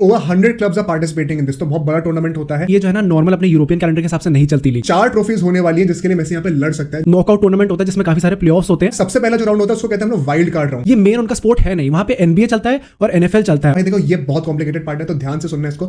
Over 100 clubs are participating in this, तो बहुत बड़ा टूर्नामेंट होता है। ये जो है ना नॉर्मल अपने यूरोपियन कैलेंडर के हिसाब से नहीं चलती लीग। 4 ट्रॉफीज होने वाली है जिसके लिए मेसी यहाँ पे लड़ सकता है। नॉकआउट टूर्नामेंट होता है जिसमें काफी सारे प्लेऑफ्स होते हैं। सबसे पहला जो राउंड होता है उसको कहते हैं हम लोग वाइल्ड कार्ड राउंड। ये मेन उनका स्पोर्ट है नहीं, वहां पे एनबीए चलता है और एनएफएल चलता है। भाई देखो ये बहुत कॉम्प्लिकेटेड पार्ट है, तो ध्यान से सुनना इसको।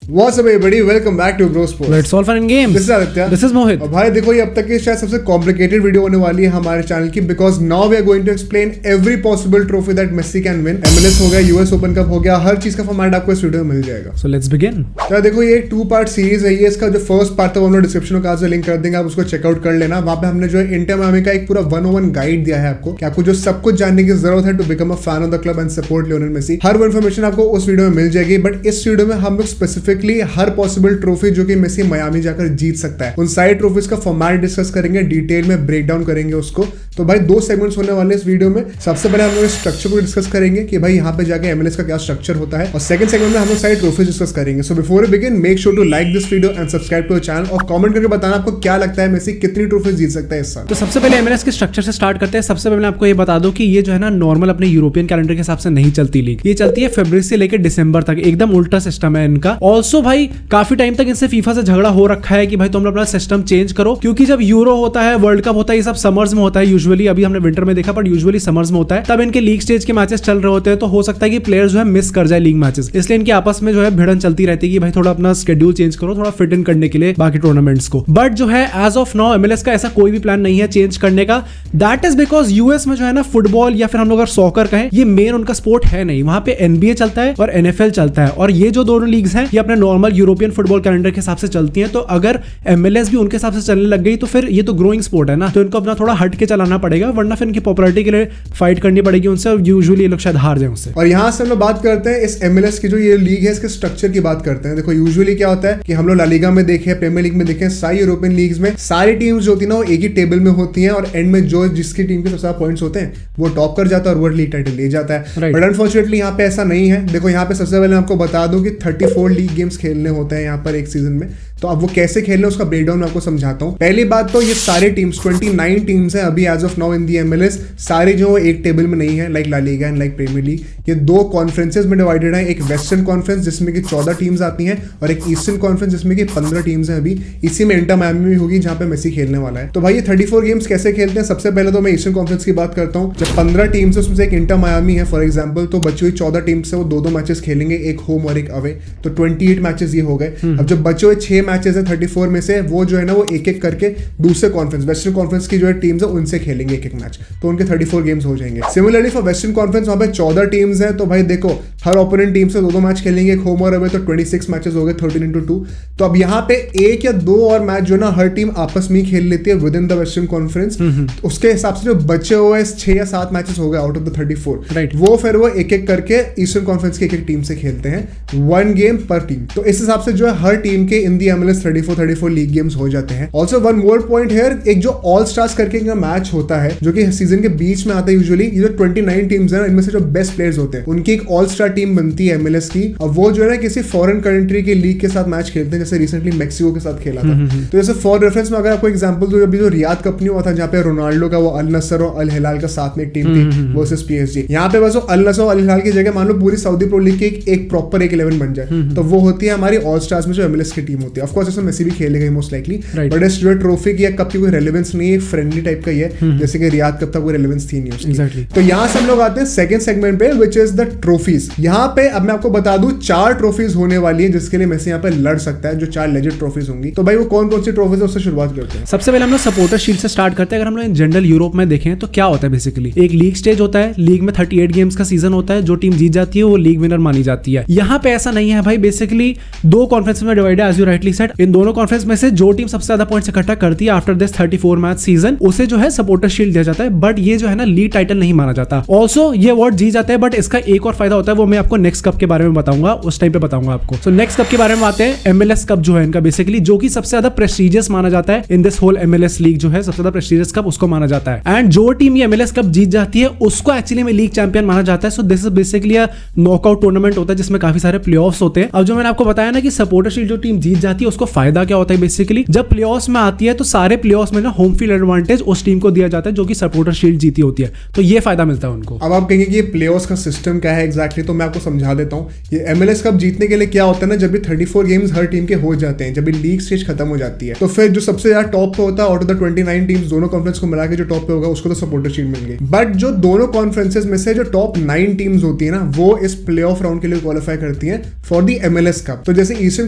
What's up everybody, welcome back to Bro Sports. Let's all fun and games. This is Aditya. This is Mohit. और भाई देखो ये अब तक की शायद सबसे कॉम्प्लिकेटेड वीडियो होने वाली है हमारे चैनल की, because now we are going to explain every possible trophy that Messi can win. MLS हो गया, यूएस ओपन कप हो गया, हर चीज का फॉर्मेट आपको इस वीडियो में मिल जाएगा। So let's begin. तो देखो ये 2 पार्ट सीरीज है। ये इसका जो फर्स्ट पार्ट था वो हम लोग डिस्क्रिप्शन में से लिंक कर देंगे, आप उसको चेकआउट कर लेना। वहां पे हमने जो है इंटर मायामी का एक पूरा 101 गाइड दिया है आपको कि आपको जो सब कुछ जानने की जरूरत है to become a fan of the club and support Lionel Messi. हर वो इन्फॉर्मेशन आपको उस वीडियो में मिल जाएगी, बट इस वीडियो में हम लोग स्पेसिफिकली हर पॉसिबल ट्रॉफी जो कि मेसी मायामी जाकर जीत सकता है, उन सारी ट्रॉफीज का फॉर्मेट डिस्कस करेंगे, डिटेल में ब्रेक डाउन करेंगे उसको। तो भाई 2 सेगमेंट्स होने वाले इस वीडियो में। सबसे पहले हम लोग स्ट्रक्चर को डिस्कस करेंगे कि भाई यहाँ पे जाके एमएलएस का क्या स्ट्रक्चर होता है, और सेकंड सेगमेंट में हम लोग सारी ट्रॉफीज डिस्कस करेंगे। So before we begin make sure to like this video and subscribe to the channel, और कमेंट करके बताना आपको क्या लगता है मेसी कितनी ट्रॉफीज जीत सकता है इस साल। तो सबसे पहले एमएलएस के स्ट्रक्चर से स्टार्ट करते हैं। सबसे पहले आपको ये बता दो कि ये जो है ना नॉर्मल अपने यूरोपियन कैलेंडर के हिसाब से नहीं चलती लीग। ये चलती है फरवरी से लेकर दिसंबर तक, एकदम उल्टा सिस्टम है इनका। ऑल्सो भाई काफी टाइम तक इनसे फीफा से झगड़ा हो रखा है कि भाई तुम अपना सिस्टम चेंज करो, क्योंकि जब यूरो होता है, वर्ल्ड कप होता है, ये सब समर्स में होता है यूजुअली। अभी हमने विंटर में देखा, बट यूजुअली समर्स में होता है। तब इनके लीग स्टेज के मैचेस चल रहे होते हैं, तो हो सकता है कि प्लेयर्स जो है मिस कर जाए लीग मैचेस, इसलिए इनके आपस में जो है भिड़न चलती रहती है कि भाई थोड़ा अपना शेड्यूल चेंज करो, थोड़ा फिट इन करने के लिए बाकी टूर्नामेंट्स को। बट जो है एज ऑफ नाउ एमएलएस का ऐसा कोई भी प्लान नहीं है चेंज करने का। दैट इज बिकॉज यूएस में जो है ना फुटबॉल या फिर हम लोग अगर सॉकर कहें, ये मेन उनका स्पोर्ट है नहीं। वहां पे एनबीए चलता है और एनएफएल चलता है, और ये जो दोनों लीग्स हैं ये अपने नॉर्मल यूरोपियन फुटबॉल कैलेंडर के हिसाब से चलती हैं। तो अगर एमएलएस भी उनके हिसाब से चलने लग गई तो फिर ये तो ग्रोइंग स्पोर्ट है ना, तो इनको अपना थोड़ा हट के चलाना पड़ेगा, वरना फिर इनकी पॉपुलैरिटी के लिए फाइट करनी पड़ेगी उनसे, और यूजुअली ये लोग शायद हार जाए उससे। और यहाँ से हम लोग बात करते हैं इस एमएलएस की जो ये लीग है, इसके स्ट्रक्चर की बात करते हैं। देखो यूजुअली क्या होता है कि हम लोग ला लीगा में देखें, प्रीमियर लीग में देखें, सारी यूरोपियन लीग्स में सारी टीम्स जो होती है ना वो एक ही टेबल में होती हैं, और एंड में जो जिसकी टीम के सबसे ज्यादा पॉइंट्स होते हैं वो टॉप कर जाता है और वर्ल्ड लीग टाइटल ले जाता है। बट अनफॉर्चुनेटली यहाँ पे ऐसा नहीं है। देखो यहाँ पे सबसे पहले आपको बता दूं कि 34 लीग गेम्स खेलने होते हैं यहाँ पर एक सीजन में। तो अब वो कैसे खेलने उसका ब्रेकडाउन मैं आपको समझाता हूँ। पहली बात तो ये सारे टीम्स 29 टीम्स हैं अभी as of now in the MLS, सारे जो एक टेबल में नहीं है, like La Liga and like Premier League. ये 2 कॉन्फ्रेंसेस में डिवाइडेड है, एक वेस्टर्न कॉन्फ्रेंस जिसमें कि 14 टीम्स आती हैं, और एक ईस्टर्न कॉन्फ्रेंस जिसमें कि 15 टीम्स हैं। अभी इसी में इंटर मायामी भी होगी जहां पे मेसी खेलने वाला है। तो भाई ये 34 गेम्स कैसे खेलते हैं, सबसे पहले तो मैं ईस्टर्न कॉन्फ्रेंस की बात करता हूँ। जब 15 टीम्स है उसमें से एक इंटर मायामी है फॉर एग्जाम्पल, तो बची हुई 14 टीम्स से वो 2-2 मैचेस खेलेंगे, एक होम और एक अवे, तो 28 मैचेस ये हो गए। अब जब बचे हुए 6 मैचेस है 34 में से, वो जो है ना वो एक एक करके दूसरे कॉन्फ्रेंस वेस्टर्न कॉन्फ्रेंस की जो है टीम्स है उनसे खेलेंगे एक एक मैच, तो उनके 34 गेम्स हो जाएंगे। सिमिलरली फॉर वेस्टर्न कॉन्फ्रेंस वहां पे 14 टीम्स हैं, तो भाई देखो हर ओपोनेंट टीम से 2-2 मैच खेलेंगे, एक होम और अवे, तो 26 मैचेस हो गए 13x2। तो अब यहाँ पे 1 या 2 और मैच जो ना हर टीम आपस में खेल लेती है with in the western conference. उसके हिसाब से जो बचे हुए 6 या 7 मैचेस हो गए आउट ऑफ द 34, वो फिर वो एक एक करके ईस्टर्न कॉन्फ्रेंस की एक टीम से खेलते हैं, 1 गेम पर टीम। तो इस हिसाब से जो है हर टीम के इन दी एमएलएस 34 लीग गेम्स हो जाते हैं। Also one more point here, एक जो ऑल स्टार्स करके इनका मैच होता है जो कि सीजन के बीच में आता है यूजुअली। ये जो 29 टीम्स है इनमें से जो बेस्ट प्लेयर्स होते हैं उनकी एक ऑल स्टार टीम बनती है एमएलएस की, और वो जो है ना किसी फॉरेन कंट्री की लीग के साथ मैच खेलते हैं, जैसे रिसेंटली मैक्सिको के साथ खेला था। तो जैसे फॉर रेफरेंस में अगर आपको एग्जांपल दूं, अभी जो रियाद कप नहीं हुआ था जहां पे रोनाल्डो का वो अल नसर और अल हिलाल का साथ में एक टीम थी वर्सेस पीएसजी, यहाँ पे बस अल नसर और अल हिलाल की जगह मान लो पूरी सऊदी प्रो लीग की एक प्रॉपर एक 11 बन जाए, तो वो होती है हमारी ऑल स्टार्स में जो एमएलएस की टीम होती है। ऑफ कोर्स इसमें मेसी भी खेलेगा मोस्ट लाइकली, बट इस जो ट्रॉफी की कप की कोई रेलेवेंस नहीं है, फ्रेंडली टाइप का ही है, जैसे कि रियाद कप था कोई रेलेवेंस थी नहीं उसकी। तो यहाँ से हम लोग आते हैं सेकंड सेगमेंट पे, व्हिच इज द ट्रॉफीज। यहाँ पे अब मैं आपको बता दूं 4 ट्रॉफीज होने वाली है जिसके लिए मेसी यहाँ पे लड़ सकता है, जो 4 लेजेंड ट्रॉफीज होंगी। तो भाई वो कौन कौन सी ट्रॉफीज है उससे शुरुआत करते हैं। सबसे पहले हम लोग सपोर्टर शील्ड से स्टार्ट करते हैं। अगर हम लोग इन जनरल यूरोप में देखें तो क्या होता है बेसिकली, एक लीग स्टेज होता है, लीग में 38 गेम्स का सीजन होता है, जो टीम जीत जाती है वो लीग विनर मानी जाती है। यहाँ पे ऐसा नहीं है भाई, बेसिकली 2 कॉन्फ्रेंस में डिवाइड है एज यू राइटली सेड। इन दोनों कॉन्फ्रेंस में से जो टीम सबसे ज्यादा पॉइंट्स इकट्ठा करती है आफ्टर दिस 34 मैच सीजन, उसे जो है सपोर्टर शील्ड दिया जाता है, बट ये जो है ना लीग टाइटल नहीं माना जाता। ऑल्सो ये अवार्ड जीत जाता है, बट इसका एक और फायदा होता है, वो मैं आपको नेक्स्ट कप के बारे में बताऊंगा, उस टाइम पे बताऊंगा आपको। सो नेक्स्ट कप के बारे में आते हैं। एमएलएस कप जो है इनका बेसिकली, जो कि सबसे ज्यादा प्रेस्टीजियस माना जाता है in this whole MLS league, जो है सबसे ज्यादा प्रेस्टीजियस कप उसको माना जाता है। एंड जो टीम ये एमएलएस कप जीत जाती है उसको एक्चुअली में लीग चैंपियन माना जाता है। So this is basically a knockout tournament होता है जिसमें काफी सारे प्लेऑफ्स होते हैं। अब जो मैंने आपको बताया ना कि सपोर्टर शील्ड जो टीम जीत जाती कि उसको फायदा क्या होता है बेसिकली, जब प्लेऑफ्स में आती है तो सारे प्लेऑफ्स में ना होम फील्ड एडवांटेज उस टीम को दिया जाता है जो कि सपोर्टर शील्ड जीती होती है, तो ये फायदा मिलता है उनको। अब आप कहेंगे कि ये प्लेऑफ्स का सिस्टम क्या है एग्जैक्टली, तो मैं आपको समझा देता हूँ। ये MLS कप जीतने के लिए क्या होता है ना, जब भी 34 गेम्स हर टीम के हो जाते हैं, जब भी लीग स्टेज खत्म हो जाती है, तो फिर जो सबसे ज्यादा टॉप पे होता है आउट ऑफ द 29 टीम्स दोनों कॉन्फ्रेंस को मिला के जो टॉप पे होगा उसको तो सपोर्टर शील्ड मिल गई। बट जो दोनों कॉन्फ्रेंसेस में से जो टॉप 9 टीम्स होती है ना, वो इस प्ले ऑफ राउंड के लिए क्वालिफाई करती हैं फॉर दी MLS कप। तो जैसे ईस्टर्न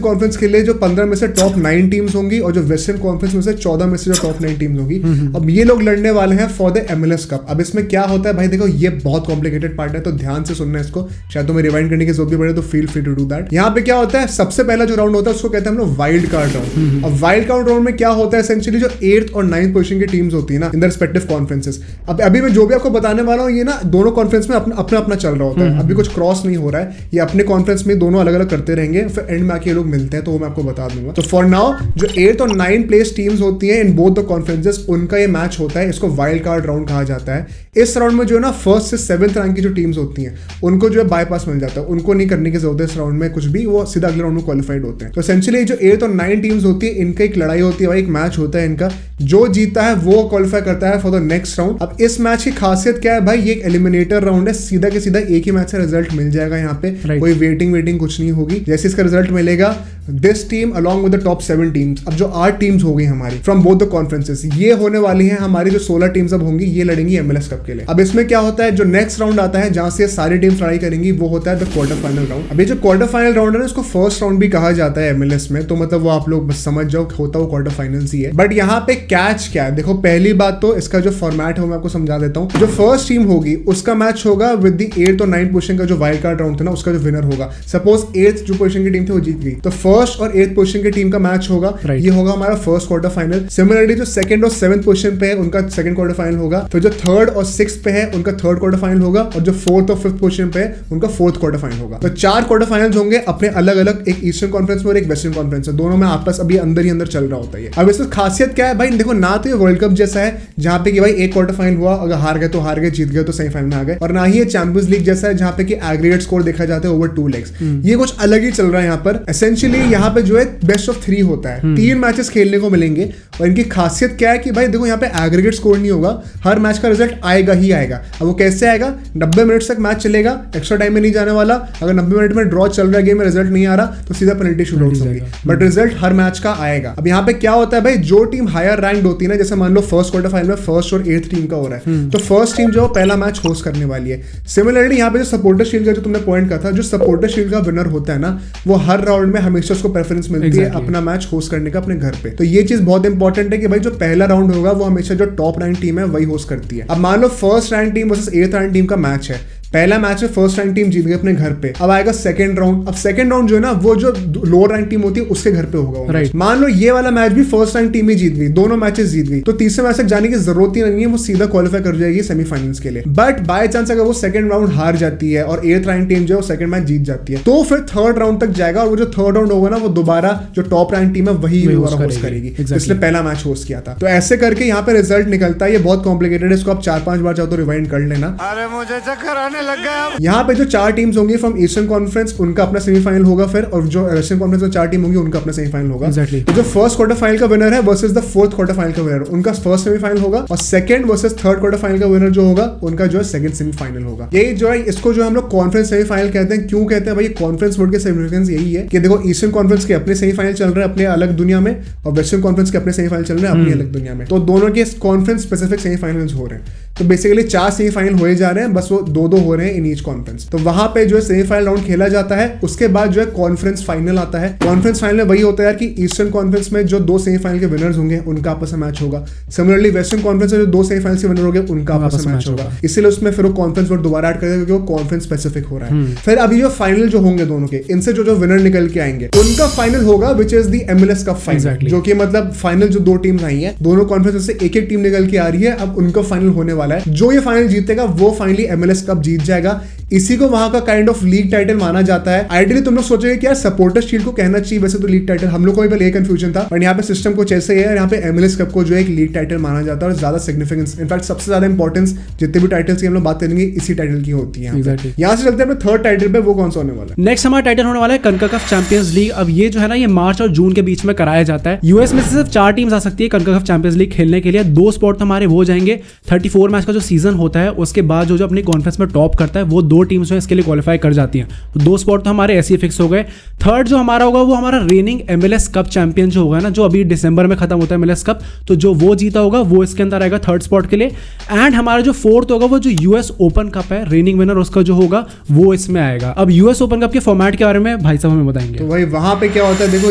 कॉन्फ्रेंस के लिए जो 15 में से टॉप 9 टीम्स होंगी और जो वेस्टर्न कॉन्फ्रेंस में से 14 में से जो टॉप 9 टीम्स होंगी, अब ये लोग लड़ने वाले हैं फॉर द MLS कप। अब इसमें क्या होता है भाई, देखो ये बहुत कॉम्प्लिकेटेड पार्ट है, तो ध्यान से सुनना है इसको, शायद तुम्हें रिवाइंड करने की जरूरत भी पड़े तो feel free to do that. यहाँ पे क्या होता है, सबसे पहला जो राउंड होता है उसको कहते हैं हम लोग वाइल्ड कार्ड राउंड। अब वाइल्ड कार्ड राउंड में क्या होता है, एसेंशियली जो 8th और 9th पोजीशन की टीम्स होती है ना इन द रिस्पेक्टिव कॉन्फ्रेंसेस, अब अभी मैं जो भी आपको बताने वाला हूँ ये ना दोनों कॉन्फ्रेंस में अपना अपना चल रहा होता है, अभी कुछ क्रॉस नहीं हो रहा है, ये अपने कॉन्फ्रेंस में दोनों अलग अलग करते रहेंगे, फिर एंड में आके ये लोग मिलते हैं तो वो मैं आपको बता दूंगा। तो फॉर नाउ जो 8th और 9th प्लेस टीम्स होती हैं इन बोथ द कॉन्फ्रेंसेस, उनका ये मैच होता है, इसको वाइल्ड कार्ड राउंड कहा जाता है। इस राउंड में जो है ना 1st से 7th रैंक की जो टीम्स होती हैं उनको जो है बाईपास मिल जाता है, उनको नहीं करने की जरूरत है इस राउंड में कुछ भी, वो सीधा अगले राउंड में क्वालिफाइड होते हैं। तो एसेंशियली जो 8th और 9th टीम्स होती है इनका एक लड़ाई होती है भाई, एक मैच होता है इनका, जो जीता है वो क्वालिफाई करता है फॉर द नेक्स्ट राउंड। अब इस मैच की खासियत क्या है भाई, ये एक एलिमिनेटर राउंड है, सीधा के सीधा एक ही मैच से रिजल्ट मिल जाएगा यहाँ पे, कोई वेटिंग कुछ नहीं होगी। जैसे इसका रिजल्ट मिलेगा this team along with the top 7 teams, अब जो 8 टीम्स हो गई हमारी फ्रॉम बोथ द कॉन्फ्रेंसेस, ये होने वाली हैं हमारी जो 16 टीम्स अब होंगी, ये लड़ेंगी MLS कप के लिए। अब इसमें क्या होता है, जो नेक्स्ट राउंड आता है जहां से सारी टीम्स लड़ाई करेंगी, वो होता है द क्वार्टर फाइनल राउंड। अब ये जो क्वार्टर फाइनल राउंड है ना, इसको फर्स्ट राउंड भी कहा जाता है MLS में, तो मतलब वो आप लोग बस समझ जाओ होता वो क्वार्टर फाइनल्स ही है। बट यहाँ पे कैच क्या है, देखो पहली बात तो इसका जो फॉर्मेट है मैं आपको समझा देता हूँ। जो फर्स्ट टीम होगी उसका मैच होगा विद द 8th और 9th पोजीशन का जो वाइल्ड कार्ड राउंड था ना, उसका जो विनर होगा, सपोज 8th जो पोजीशन की टीम थी वो जीत गई, तो फर्स्ट और 8th पोजीशन की टीम का मैच होगा, ये होगा हमारा फर्स्ट क्वार्टर फाइनल। सिमिलरली जो 2nd और 7th पोजीशन पे है उनका 2nd क्वार्टर फाइनल होगा, फिर जो 3rd और 6th पे है उनका 3rd क्वार्टर फाइनल होगा, और जो 4th और 5th पोजीशन पे है उनका 4th क्वार्टर फाइनल होगा। तो 4 क्वार्टर फाइनल्स होंगे अपने अलग अलग, एक ईस्टर्न कॉन्फ्रेंस में और एक वेस्टर्न कॉन्फ्रेंस में, दोनों में आपस अभी अंदर ही अंदर चल रहा होता है। अब इसमें खासियत क्या है भाई, देखो ना तो ये वर्ल्ड कप जैसा है जहां पे कि भाई एक क्वार्टर फाइनल हुआ, अगर हार गए तो हार गए, जीत गए तो सेमीफाइनल में आ गए, और ना ही ये चैंपियंस लीग जैसा है जहां पे कि एग्रीगेट स्कोर देखा जाता है ओवर 2 लेग्स। ये कुछ अलग ही चल रहा है यहाँ पर। एसेंशियली यहाँ पे जो है बेस्ट ऑफ 3 होता है, 3 मैचेस खेलने को मिलेंगे, और इनकी खासियत क्या है कि भाई देखो यहाँ पे एग्रीगेट स्कोर नहीं होगा, हर मैच का रिजल्ट आएगा ही आएगा। अब वो कैसे आएगा, 90 मिनट तक मैच चलेगा, एक्स्ट्रा टाइम में नहीं जाने वाला, अगर 90 मिनट में ड्रॉ चल रहा है गेम में रिजल्ट नहीं आ रहा तो सीधा पेनल्टी शूटआउट होगी, बट रिजल्ट हर मैच का आएगा। अब यहाँ पे क्या होता है भाई, जो टीम हायर रैंक्ड होती है ना, जैसे मान लो फर्स्ट क्वार्टर फाइनल में फर्स्ट और 8th टीम का हो रहा है, तो फर्स्ट टीम जो पहला मैच होस्ट करने वाली है। सिमिलरली यहाँ पे जो सपोर्टर शील्ड का जो तुमने पॉइंट कहा था, जो सपोर्टर शील्ड का विनर होता है ना, वो हर राउंड में हमेशा उसको प्रेफरेंस मिलती है अपना मैच होस्ट करने का अपने घर पे। तो ये चीज बहुत इंपॉर्टेंट है कि भाई जो पहला राउंड होगा वो हमेशा जो टॉप रैंक टीम है वही होस्ट करती है। अब मान लो first rank team versus 8th rank team का मैच है, पहला मैच में फर्स्ट रैंक टीम जीत गई अपने घर पे, अब आएगा सेकंड राउंड। अब सेकंड राउंड जो है ना, वो जो लोअर रैंक टीम होती है उसके घर पे होगा। राइट। मान लो ये वाला मैच भी फर्स्ट रैंक टीम ही जीत गई, दोनों मैचेस जीत गई, तो तीसरे मैच तक जाने की जरूरत ही नहीं है, वो सीधा क्वालिफाई कर जाएगी सेमीफाइनल्स के लिए। बट बाय चांस अगर वो सेकंड राउंड हार जाती है और 8th रैंक टीम जो है वो सेकंड मैच जीत जाती है, तो फिर थर्ड राउंड तक जाएगा, और वो जो थर्ड राउंड होगा ना, वो दोबारा जो टॉप रैंक टीम है वही होस्ट करेगी जिसने पहला मैच होस्ट किया था। तो ऐसे करके यहाँ पे रिजल्ट निकलता है। ये बहुत कॉम्प्लिकेटेड है, इसको आप 4-5 बार चाहो तो रिवाइंड कर लेना। अरे मुझे चक्कर आने लग गया। यहाँ पे जो 4 टीम्स होंगी फ्रॉम ईस्टर्न कॉन्फ्रेंस, उनका अपना सेमीफाइनल होगा फिर, और जो वेस्टर्न कॉन्फ्रेंस में 4 टीम होंगी उनका अपना सेमीफाइनल होगा। Exactly. तो जो फर्स्ट क्वार्टर फाइनल का विनर है versus the fourth quarter final का विनर, उनका फर्स्ट सेमीफाइनल होगा, और second versus third quarter final का विनर जो होगा उनका जो है सेकंड सेमीफाइनल होगा। यही जो है, इसको जो हम लोग कॉन्फ्रेंस सेमीफाइनल कहते हैं। क्यों कहते हैं भाई, कॉन्फ्रेंस वर्ड के सिग्निफिकेंस यही है कि देखो ईस्टर्न कॉन्फ्रेंस के अपने सेमीफाइनल चल रहे हैं अपने अलग दुनिया में, और वेस्टर्न कॉन्फ्रेंस के अपने सेमीफाइनल चल रहे हैं अपनी अलग दुनिया में, तो दोनों के कॉन्फ्रेंस स्पेसिफिक सेमीफाइनल्स हो रहे हैं। तो बेसिकली 4 सेमीफाइनल हुए जा रहे हैं, बस वो 2-2 हो रहे हैं इन ईच कॉन्फ्रेंस। तो वहां पे जो है सेमीफाइनल राउंड खेला जाता है, उसके बाद जो है कॉन्फ्रेंस फाइनल आता है। कॉन्फ्रेंस फाइनल में वही होता है यार कि ईस्टर्न कॉन्फ्रेंस में जो 2 सेमीफाइनल के विनर्स होंगे उनका आपस में मैच होगा। सिमिलरली वेस्टर्न कॉन्फ्रेंस में जो 2 सेमीफाइनल के विनर होंगे उनका आपस में मैच होगा। इसीलिए उसमें फिर वो कॉन्फ्रेंस वर्ड दोबारा ऐड करेगा क्योंकि वो कॉन्फ्रेंस स्पेसिफिक हो रहा है। फिर अभी जो फाइनल जो होंगे दोनों के, इनसे जो विनर निकल के आएंगे उनका फाइनल होगा which is the MLS cup final, जो कि मतलब फाइनल जो 2 टीम आई है, दोनों कॉन्फ्रेंस से एक टीम निकल के आ रही है। अब उनका फाइनल होने वाला है, जो ये फाइनल जीतेगा वो फाइनली MLS कप जीत जाएगा। इसी को वहां का काइंड ऑफ लीग टाइटल माना जाता है। आइडियली तुम लोग सोचोगे कि यार सपोर्टर शील्ड को कहना चाहिए, वैसे तो लीग टाइटल, हम लोग को भी पहले ये कंफ्यूजन था, पर यहाँ पे सिस्टम कुछ ऐसे ही है। यहाँ पे MLS कप को जो है एक लीग टाइटल माना जाता है और ज्यादा सिग्निफिकेंस, इनफैक्ट सबसे ज्यादा इंपॉर्टेंस जितने भी टाइटल्स की हम लोग बात करेंगे इसी टाइटल की होती है। Exactly. यहाँ से चलते हैं अपने थर्ड टाइटल पे, वो कौन सा होने वाला है? नेक्स्ट हमारा टाइटल होने वाला है कॉन्काकफ चैंपियंस लीग। अब ये जो है ना, ये मार्च और जून के बीच में कराया जाता है। यूएस में से सिर्फ 4 टीम्स आ सकती है कॉन्काकफ चैंपियंस लीग खेलने के लिए। 2 स्पॉट हमारे वो जाएंगे। 34 मैच का जो सीजन होता है उसके बाद जो अपनी कॉन्फ्रेंस में टॉप करता है वो 2 टीम्स जो इसके लिए क्वालिफाई कर जाती हैं। तो 2 स्पॉट तो हमारे ऐसे ही फिक्स हो गए। थर्ड जो हमारा होगा वो हमारा रेनिंग MLS कप चैंपियन जो होगा ना, जो अभी दिसंबर में खत्म होता है MLS कप, तो जो वो जीता होगा वो इसके अंदर आएगा थर्ड स्पॉट के लिए। एंड हमारा जो फोर्थ होगा वो जो यूएस ओपन कप है, रेनिंग विनर उसका जो होगा वो इसमें आएगा। अब यूएस ओपन कप के फॉर्मेट के बारे में भाई साहब हमें बताएंगे। तो भाई वहां पे क्या होता है, देखो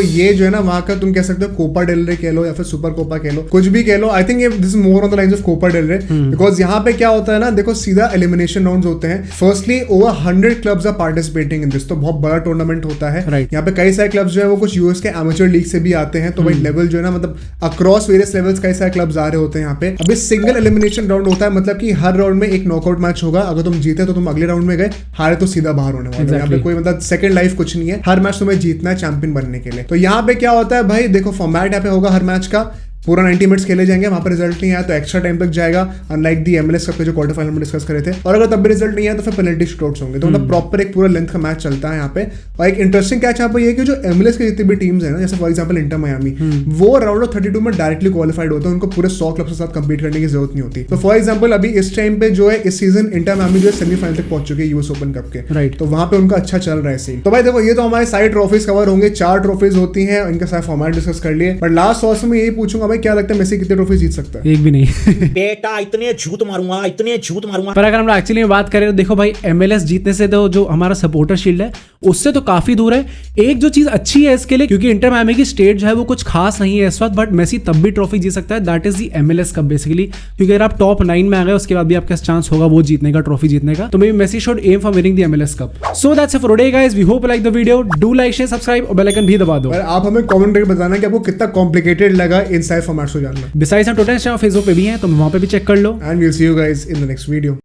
ये जो है ना वहां का तुम कह सकते हो कोपा डेल रे कह लो या फिर सुपर कोपा कह लो, कुछ भी कह लो। I think this is more on the lines of Copa del Rey, because यहाँ पे क्या होता है ना, देखो सीधा एलिमिनेशन राउंड्स होते हैं। Firstly over 100 clubs are participating in this, तो बहुत बड़ा टूर्नामेंट होता है। यहाँ पे कई सारे क्लब्स जो है वो कुछ यूएस के एमेचर लीग से भी आते हैं, तो भाई लेवल जो है ना, मतलब अक्रॉस वेरियस लेवल्स कई सारे क्लब्स आ रहे होते हैं यहाँ पे। अभी सिंगल एलिमिनेशन राउंड होता है, मतलब कि हर राउंड में एक नॉकआउट मैच होगा। अगर तुम जीते तो तुम अगले राउंड में गए, हारे तो सीधा बाहर होने वाला है। यहाँ पे कोई मतलब सेकंड लाइफ कुछ नहीं है, हर मैच तुम्हें जीतना है चैंपियन बनने के लिए। तो यहाँ पे क्या होता है भाई, देखो फॉर्मेट यहाँ पे होगा हर मैच का, पूरा 90 मिनट्स खेले जाएंगे। वहां पर रिजल्ट नहीं आया तो एक्स्ट्रा टाइम तक जाएगा, अनलाइक दी MLS कप के जो क्वार्टर फाइनल में डिस्कस करे थे। और अगर तब भी रिजल्ट नहीं आया तो फिर पेनल्टी शूटआउट्स होंगे। तो मतलब प्रॉपर एक पूरा लेंथ का मैच चलता है यहाँ पे। और एक इंटरेस्टिंग कैच यहाँ पे ये कि जो MLS के जितनी भी टीम्स है ना, जैसे फॉर एग्जांपल इंटर मियामी, वो राउंड ऑफ 32 में डायरेक्टली क्वालिफाइड होते हैं, उनको पूरे 100 क्लब के साथ कंपीट करने की जरूरत नहीं होती। तो फॉर एग्जाम्पल अभी इस टाइम पे जो है इस सीजन इंटर मियामी जो है सेमीफाइनल तक पहुंच चुके हैं यूएस ओपन कप के, राइट। तो वहां पे उनका अच्छा चल रहा है सीन। तो भाई देखो ये तो हमारे सारी ट्रॉफीज कवर होंगे, 4 ट्रॉफीज होती है, इनका सारा फॉर्मेट डिस्कस कर लिए। बट लास्ट सॉस में यही पूछूंगा भाई, क्या लगता है मेसी ट्रॉफी जीत सकता है? एक भी नहीं। बेटा इतने झूठ मारूंगा, इतने झूठ मारूंगा। पर अगर हम एक्चुअली में बात करें तो देखो भाई, MLS जीतने से तो जो हमारा सपोर्टर शील्ड है उससे तो काफी दूर है। एक जो चीज अच्छी है इसके लिए, क्योंकि इंटर मियामी की स्टेट जो है वो कुछ खास नहीं है इस वक्त, बट मेसी तब भी ट्रॉफी जीत सकता है, that is the MLS cup basically. क्योंकि अगर आप टॉप 9 में आ गए उसके बाद भी आपका चांस होगा वो जीतने का, ट्रॉफी जीतने का। तो maybe Messi should aim for winning the MLS cup. So that's it for today guys, we hope you like the video. Do like, share, subscribe और बेल आइकन भी दबा दो। आप हमें कमेंट करके बताना कि आपको कितना कॉम्प्लिकेटेड लगा इन सारे फॉर्मेट्स को जानना। बिसाइड्स हम ट्विटर, इंस्टाग्राम, फेसबुक पे भी हैं, तो वहां पे भी चेक कर लो। And we'll see you guys in the next video.